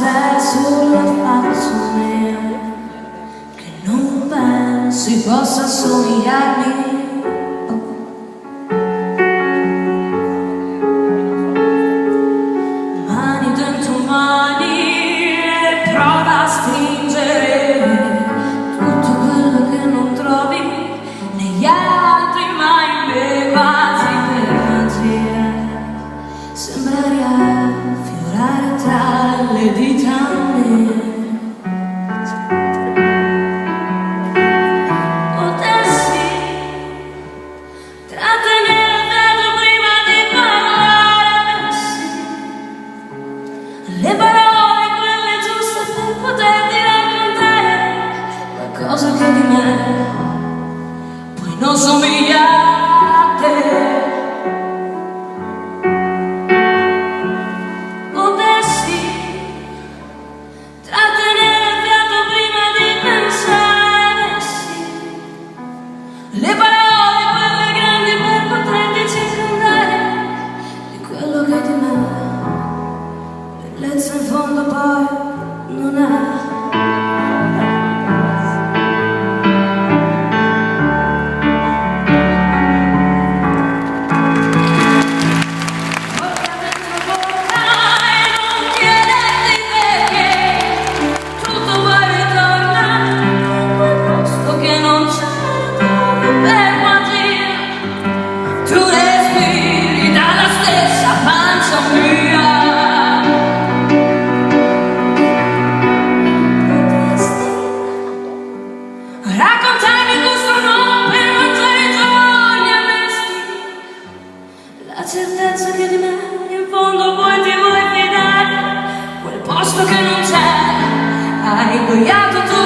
c'è sulla faccia mia che non pensi possa somigliarmi. Mani dentro mani e prova a stringere tutto quello che non trovi negli altri, ma in me quasi per magia sembra riaffiorare tra le dita mie. Potessi trattenere il fiato prima di parlare, le parole quelle giuste per poterti raccontare qualcosa che di me poi non somiglia a te. Potessi trattenere il fiato prima di pensare, sì, le parole quelle grandi per poterti circondare di quello che di me bellezza in fondo poi non è. Raccontarmi questo no per mangiare i giorni onesti, la certezza che di me in fondo poi ti vuoi fidare, quel posto che non c'è, hai ingoiato tu.